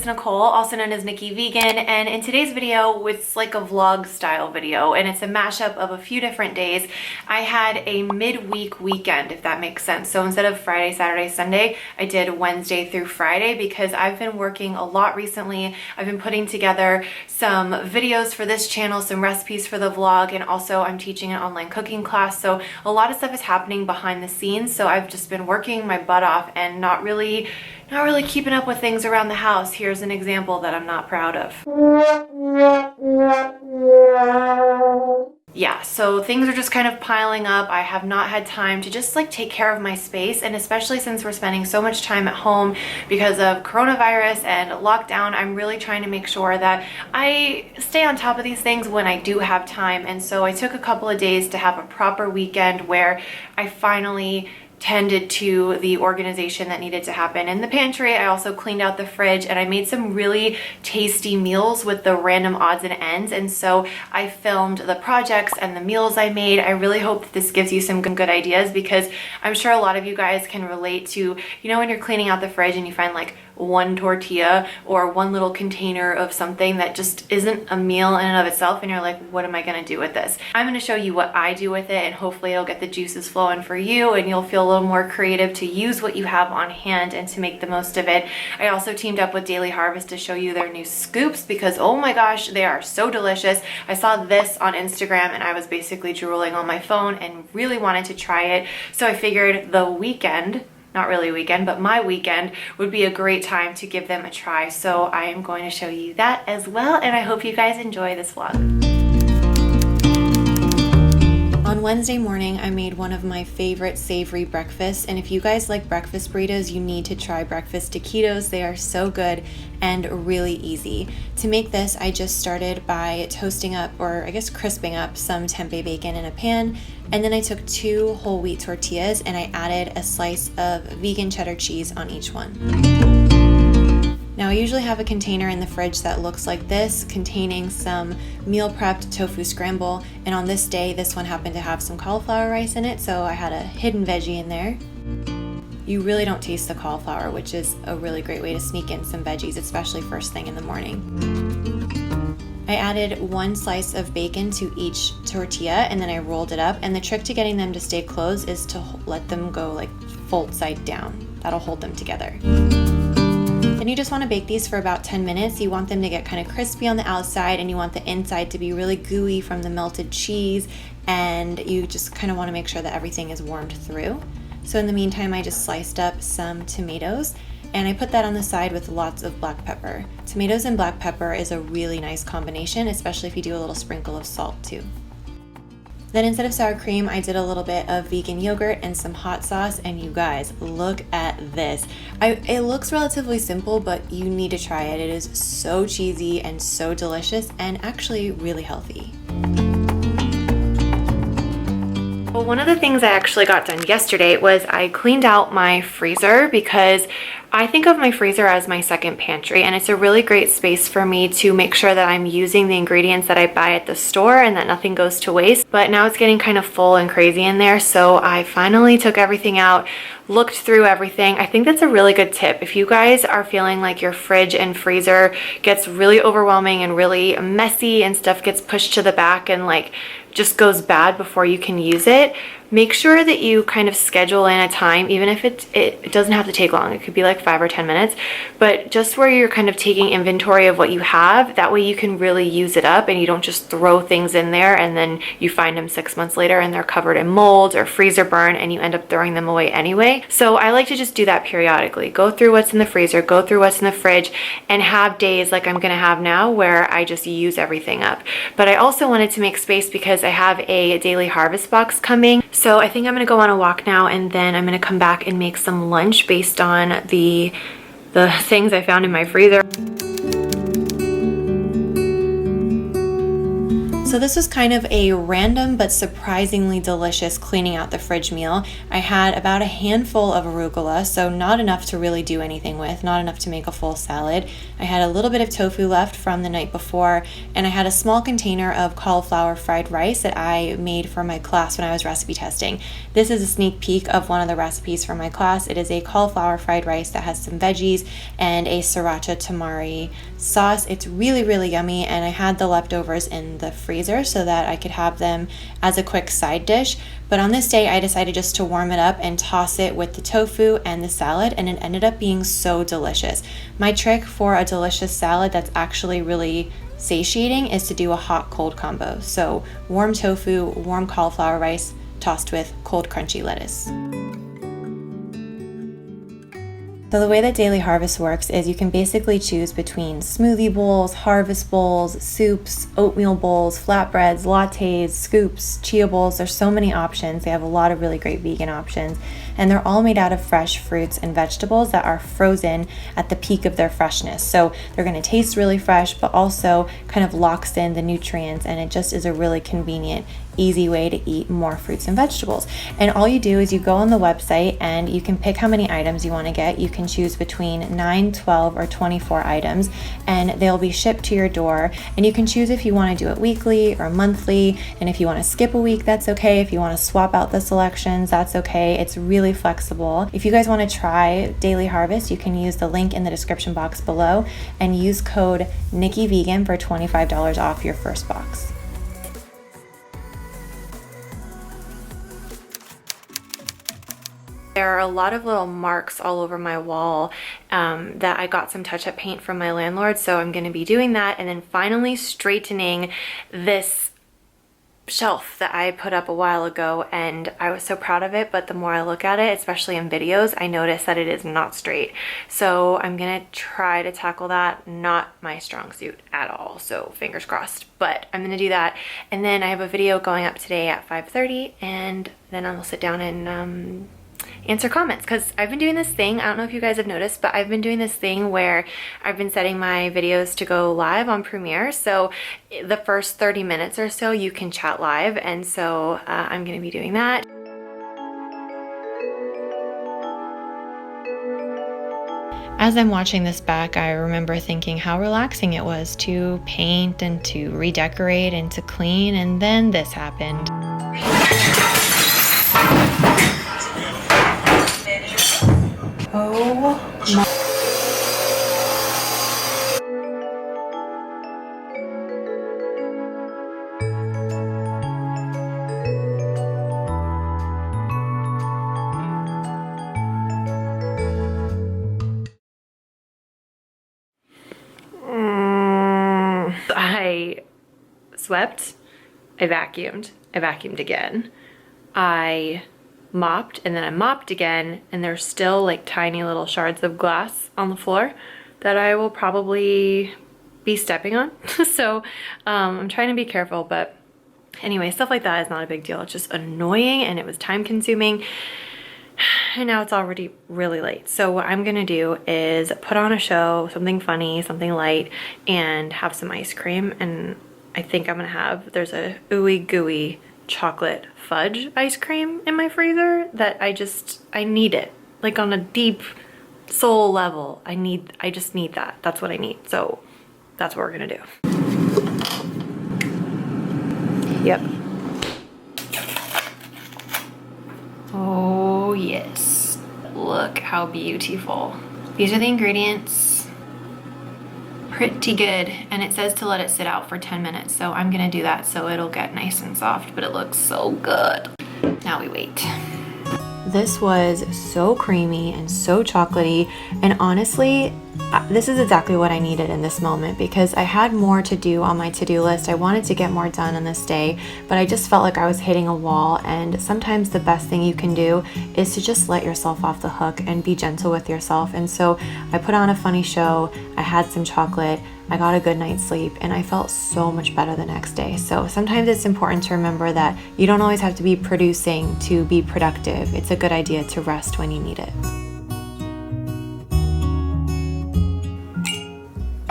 Nicole, also known as Nikki Vegan, and in today's video, it's like a vlog style video, and it's a mashup of a few different days. I had a midweek weekend, if that makes sense. So instead of Friday, Saturday, Sunday, I did Wednesday through Friday because I've been working a lot recently. I've been putting together some videos for this channel, some recipes for the vlog, and also I'm teaching an online cooking class. So a lot of stuff is happening behind the scenes. So I've just been working my butt off and not really keeping up with things around the house. Here's an example that I'm not proud of. Yeah, so things are just kind of piling up. I have not had time to just like take care of my space, and especially since we're spending so much time at home because of coronavirus and lockdown, I'm really trying to make sure that I stay on top of these things when I do have time. And so I took a couple of days to have a proper weekend where I finally tended to the organization that needed to happen in the pantry. I also cleaned out the fridge, and I made some really tasty meals with the random odds and ends. And so I filmed the projects and the meals I made. I really hope that this gives you some good ideas, because I'm sure a lot of you guys can relate to, you know, when you're cleaning out the fridge and you find like one tortilla or one little container of something that just isn't a meal in and of itself, and you're like, what am I gonna do with this? I'm gonna show you what I do with it, and hopefully it'll get the juices flowing for you and you'll feel a little more creative to use what you have on hand and to make the most of it. I also teamed up with Daily Harvest to show you their new scoops because, oh my gosh, they are so delicious. I saw this on Instagram and I was basically drooling on my phone and really wanted to try it. So I figured the weekend, not really a weekend, but my weekend would be a great time to give them a try. So I am going to show you that as well, and I hope you guys enjoy this vlog. On Wednesday morning, I made one of my favorite savory breakfasts, and if you guys like breakfast burritos, you need to try breakfast taquitos. They are so good and really easy. To make this, I just started by toasting up, or I guess crisping up, some tempeh bacon in a pan, and then I took 2 whole wheat tortillas and I added a slice of vegan cheddar cheese on each one. Now I usually have a container in the fridge that looks like this, containing some meal prepped tofu scramble, and on this day this one happened to have some cauliflower rice in it, so I had a hidden veggie in there. You really don't taste the cauliflower, which is a really great way to sneak in some veggies, especially first thing in the morning. I added 1 slice of bacon to each tortilla and then I rolled it up, and the trick to getting them to stay closed is to let them go like fold side down. That'll hold them together. Then you just want to bake these for about 10 minutes. You want them to get kind of crispy on the outside, and you want the inside to be really gooey from the melted cheese, and you just kind of want to make sure that everything is warmed through. So in the meantime, I just sliced up some tomatoes and I put that on the side with lots of black pepper. Tomatoes and black pepper is a really nice combination, especially if you do a little sprinkle of salt too. Then instead of sour cream, I did a little bit of vegan yogurt and some hot sauce, and you guys, look at this. It looks relatively simple, but you need to try it. It is so cheesy and so delicious, and actually really healthy. Well, one of the things I actually got done yesterday was I cleaned out my freezer, because I think of my freezer as my second pantry, and it's a really great space for me to make sure that I'm using the ingredients that I buy at the store and that nothing goes to waste. But now it's getting kind of full and crazy in there, so I finally took everything out, looked through everything. I think that's a really good tip. If you guys are feeling like your fridge and freezer gets really overwhelming and really messy and stuff gets pushed to the back and like just goes bad before you can use it, make sure that you kind of schedule in a time, even if it doesn't have to take long. It could be like 5 or 10 minutes, but just where you're kind of taking inventory of what you have. That way you can really use it up and you don't just throw things in there and then you find them 6 months later and they're covered in mold or freezer burn and you end up throwing them away anyway. So I like to just do that periodically. Go through what's in the freezer, go through what's in the fridge, and have days like I'm gonna have now where I just use everything up. But I also wanted to make space because I have a Daily Harvest box coming. So I think I'm gonna go on a walk now, and then I'm gonna come back and make some lunch based on the things I found in my freezer. So this was kind of a random but surprisingly delicious cleaning out the fridge meal. I had about a handful of arugula, so not enough to really do anything with, not enough to make a full salad. I had a little bit of tofu left from the night before, and I had a small container of cauliflower fried rice that I made for my class when I was recipe testing. This is a sneak peek of one of the recipes for my class. It is a cauliflower fried rice that has some veggies and a sriracha tamari sauce. It's really, really yummy, and I had the leftovers in the freezer so that I could have them as a quick side dish. But on this day, I decided just to warm it up and toss it with the tofu and the salad, and it ended up being so delicious. My trick for a delicious salad that's actually really satiating is to do a hot-cold combo. So warm tofu, warm cauliflower rice, tossed with cold crunchy lettuce. So the way that Daily Harvest works is you can basically choose between smoothie bowls, harvest bowls, soups, oatmeal bowls, flatbreads, lattes, scoops, chia bowls. There's so many options. They have a lot of really great vegan options, and they're all made out of fresh fruits and vegetables that are frozen at the peak of their freshness. So they're going to taste really fresh, but also kind of locks in the nutrients, and it just is a really convenient, easy way to eat more fruits and vegetables. And all you do is you go on the website and you can pick how many items you want to get. You can choose between 9, 12, or 24 items, and they'll be shipped to your door. And you can choose if you want to do it weekly or monthly, and if you want to skip a week, that's okay. If you want to swap out the selections, that's okay. It's really flexible. If you guys want to try Daily Harvest, you can use the link in the description box below and use code NikkiVegan for $25 off your first box. There are a lot of little marks all over my wall that I got some touch-up paint from my landlord, so I'm going to be doing that, and then finally straightening this shelf that I put up a while ago, and I was so proud of it, but the more I look at it, especially in videos, I notice that it is not straight. So I'm gonna try to tackle that. Not my strong suit at all, so fingers crossed, but I'm gonna do that. And then I have a video going up today at 5:30, and then I'll sit down and answer comments, because I've been doing this thing, I don't know if you guys have noticed, but I've been doing this thing where I've been setting my videos to go live on Premiere. So the first 30 minutes or so you can chat live, and so I'm gonna be doing that. As I'm watching this back, I remember thinking how relaxing it was to paint and to redecorate and to clean, and then this happened. Oh my. I swept, I vacuumed again, I mopped, and then I mopped again, and there's still like tiny little shards of glass on the floor that I will probably be stepping on. So I'm trying to be careful, but anyway, stuff like that is not a big deal. It's just annoying, and it was time consuming, and now it's already really late. So what I'm gonna do is put on a show, something funny, something light, and have some ice cream. And I think I'm gonna have, there's a ooey gooey chocolate fudge ice cream in my freezer that I need it, like on a deep soul level. I just need that. That's what I need. So that's what we're gonna do. Yep. Oh yes, look how beautiful. These are the ingredients. Pretty good, and it says to let it sit out for 10 minutes, so I'm gonna do that so it'll get nice and soft, but it looks so good. Now we wait. This was so creamy and so chocolatey, and honestly, this is exactly what I needed in this moment, because I had more to do on my to-do list. I wanted to get more done on this day, but I just felt like I was hitting a wall, and sometimes the best thing you can do is to just let yourself off the hook and be gentle with yourself. And so I put on a funny show, I had some chocolate, I got a good night's sleep, and I felt so much better the next day. So sometimes it's important to remember that you don't always have to be producing to be productive. It's a good idea to rest when you need it.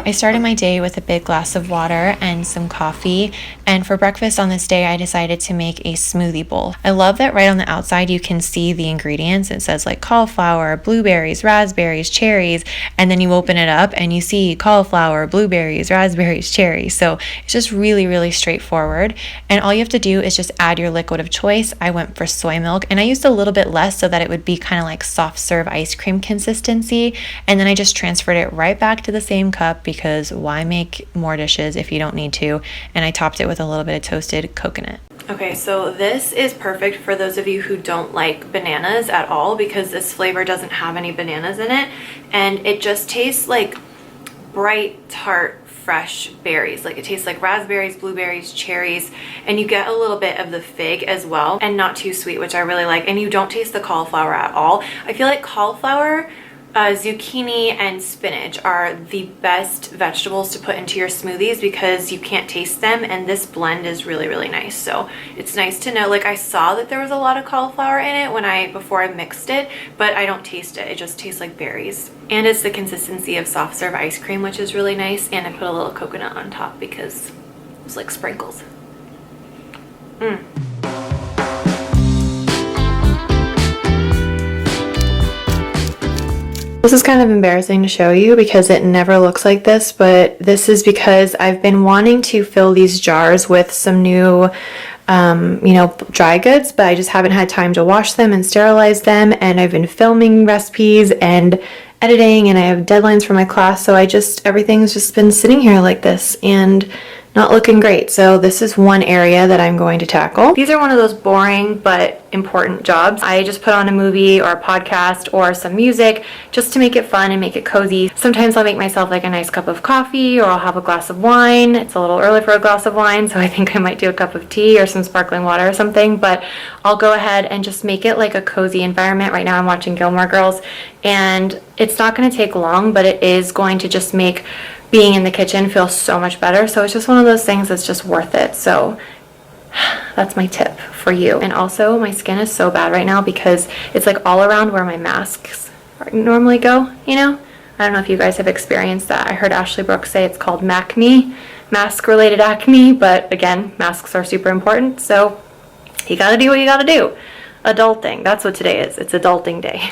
I started my day with a big glass of water and some coffee, and for breakfast on this day I decided to make a smoothie bowl. I love that right on the outside you can see the ingredients. It says like cauliflower, blueberries, raspberries, cherries, and then you open it up and you see cauliflower, blueberries, raspberries, cherries. So it's just really straightforward, and all you have to do is just add your liquid of choice. I went for soy milk, and I used a little bit less so that it would be kind of like soft serve ice cream consistency, and then I just transferred it right back to the same cup because why make more dishes if you don't need to, and I topped it with a little bit of toasted coconut. Okay, so this is perfect for those of you who don't like bananas at all because this flavor doesn't have any bananas in it, and it just tastes like bright, tart, fresh berries. Like it tastes like raspberries, blueberries, cherries, and you get a little bit of the fig as well, and not too sweet, which I really like, and you don't taste the cauliflower at all. I feel like cauliflower, zucchini, and spinach are the best vegetables to put into your smoothies because you can't taste them, and this blend is really nice. So it's nice to know, like I saw that there was a lot of cauliflower in it before I mixed it, but I don't taste it. It just tastes like berries. And it's the consistency of soft serve ice cream, which is really nice, and I put a little coconut on top because it's like sprinkles. This is kind of embarrassing to show you because it never looks like this, but this is because I've been wanting to fill these jars with some new dry goods, but I just haven't had time to wash them and sterilize them, and I've been filming recipes and editing, and I have deadlines for my class, so everything's just been sitting here like this and not looking great. So this is one area that I'm going to tackle. These are one of those boring but important jobs. I just put on a movie or a podcast or some music just to make it fun and make it cozy. Sometimes I'll make myself like a nice cup of coffee, or I'll have a glass of wine. It's a little early for a glass of wine, so I think I might do a cup of tea or some sparkling water or something, but I'll go ahead and just make it like a cozy environment. Right now I'm watching Gilmore Girls, and it's not going to take long, but it is going to just make being in the kitchen feel so much better. So it's just one of those things that's just worth it. So that's my tip for you. And also my skin is so bad right now because it's like all around where my masks normally go, you know? I don't know if you guys have experienced that. I heard Ashley Brooks say it's called MACne, mask related acne, but again, masks are super important. So you gotta do what you gotta do. Adulting, that's what today is. It's adulting day.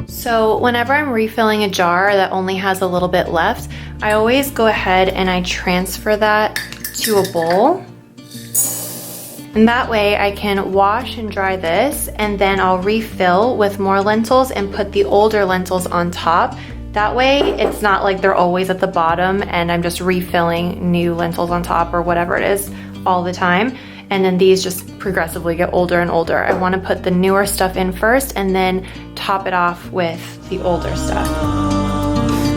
So whenever I'm refilling a jar that only has a little bit left, I always go ahead and I transfer that to a bowl. And that way I can wash and dry this, and then I'll refill with more lentils and put the older lentils on top. That way it's not like they're always at the bottom and I'm just refilling new lentils on top or whatever it is all the time. And then these just progressively get older and older. I want to put the newer stuff in first and then top it off with the older stuff.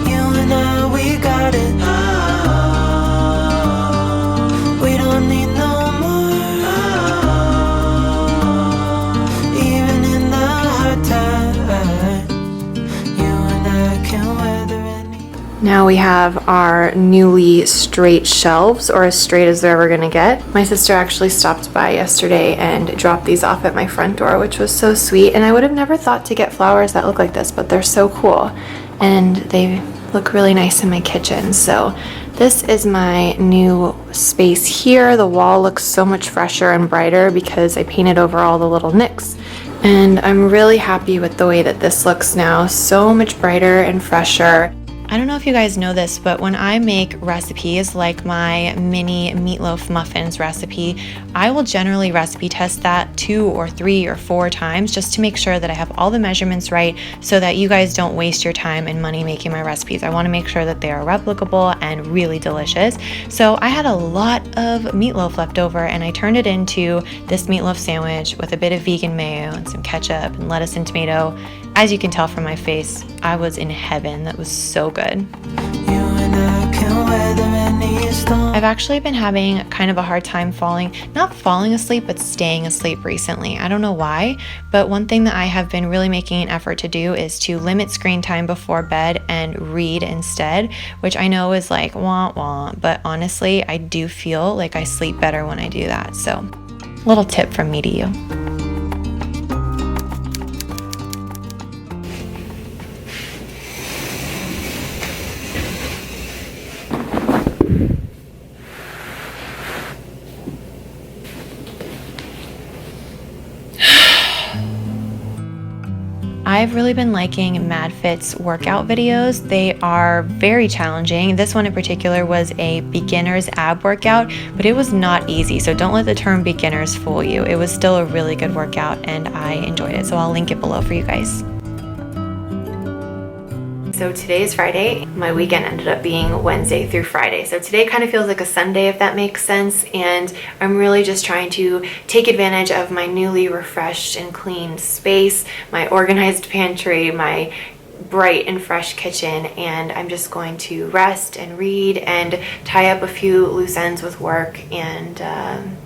You and I, we got it. We don't need no more. Even in the hard times, you and I can weather any. Now we have our newly straight shelves, or as straight as they're ever gonna get. My sister actually stopped by yesterday and dropped these off at my front door, which was so sweet, and I would have never thought to get flowers that look like this, but they're so cool and they look really nice in my kitchen. So this is my new space here. The wall looks so much fresher and brighter because I painted over all the little nicks, and I'm really happy with the way that this looks now. So much brighter and fresher. I don't know if you guys know this, but when I make recipes like my mini meatloaf muffins recipe, I will generally recipe test that 2 or 3 or 4 times just to make sure that I have all the measurements right so that you guys don't waste your time and money making my recipes. I want to make sure that they are replicable and really delicious. So I had a lot of meatloaf left over, and I turned it into this meatloaf sandwich with a bit of vegan mayo and some ketchup and lettuce and tomato. As you can tell from my face, I was in heaven. That was so good. I've actually been having kind of a hard time not falling asleep, but staying asleep recently. I don't know why, but one thing that I have been really making an effort to do is to limit screen time before bed and read instead, which I know is like wah wah, but honestly, I do feel like I sleep better when I do that. So, little tip from me to you. I've really been liking MadFit's workout videos. They are very challenging. This one in particular was a beginner's ab workout, but it was not easy. So don't let the term beginners fool you. It was still a really good workout and I enjoyed it. So I'll link it below for you guys. So today is Friday. My weekend ended up being Wednesday through Friday. So today kind of feels like a Sunday, if that makes sense. And I'm really just trying to take advantage of my newly refreshed and cleaned space, my organized pantry, my bright and fresh kitchen, and I'm just going to rest and read and tie up a few loose ends with work and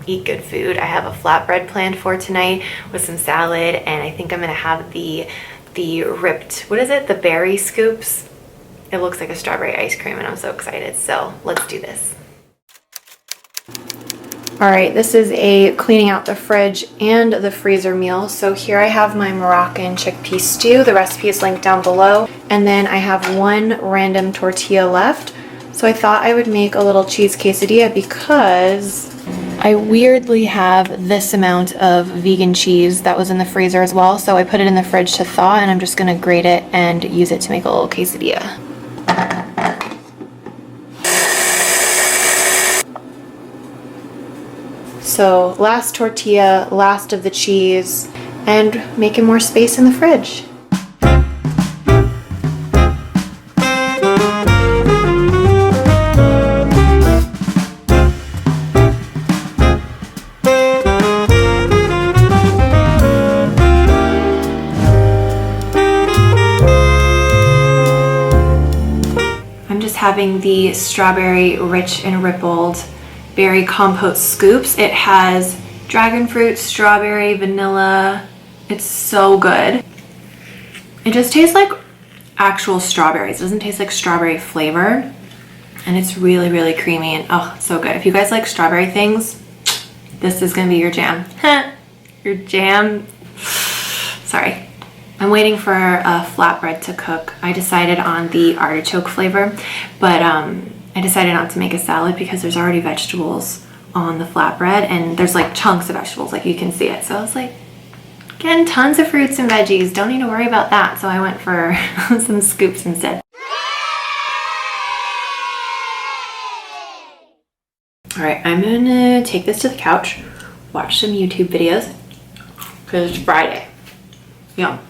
eat good food. I have a flatbread planned for tonight with some salad, and I think I'm gonna have the ripped, what is it? The berry scoops. It looks like a strawberry ice cream and I'm so excited. So let's do this. All right, this is a cleaning out the fridge and the freezer meal. So here I have my Moroccan chickpea stew. The recipe is linked down below. And then I have one random tortilla left. So I thought I would make a little cheese quesadilla because I weirdly have this amount of vegan cheese that was in the freezer as well. So I put it in the fridge to thaw and I'm just gonna grate it and use it to make a little quesadilla. So last tortilla, last of the cheese, and making more space in the fridge. Having the strawberry rich and rippled berry compote scoops. It has dragon fruit, strawberry, vanilla. It's so good. It just tastes like actual strawberries. It doesn't taste like strawberry flavor. And it's really, really creamy and oh, so good. If you guys like strawberry things, this is gonna be your jam. Your jam. Sorry. I'm waiting for a flatbread to cook. I decided on the artichoke flavor, but I decided not to make a salad because there's already vegetables on the flatbread and there's like chunks of vegetables, like you can see it. So I was like, getting tons of fruits and veggies, don't need to worry about that. So I went for some scoops instead. All right, I'm gonna take this to the couch, watch some YouTube videos because it's Friday. Yum.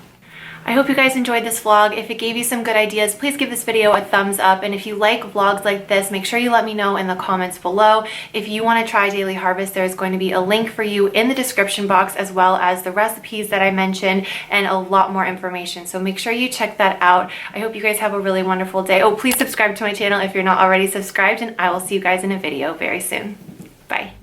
I hope you guys enjoyed this vlog. If it gave you some good ideas, please give this video a thumbs up. And if you like vlogs like this, make sure you let me know in the comments below. If you want to try Daily Harvest, there's going to be a link for you in the description box, as well as the recipes that I mentioned and a lot more information. So make sure you check that out. I hope you guys have a really wonderful day. Oh, please subscribe to my channel if you're not already subscribed, and I will see you guys in a video very soon. Bye.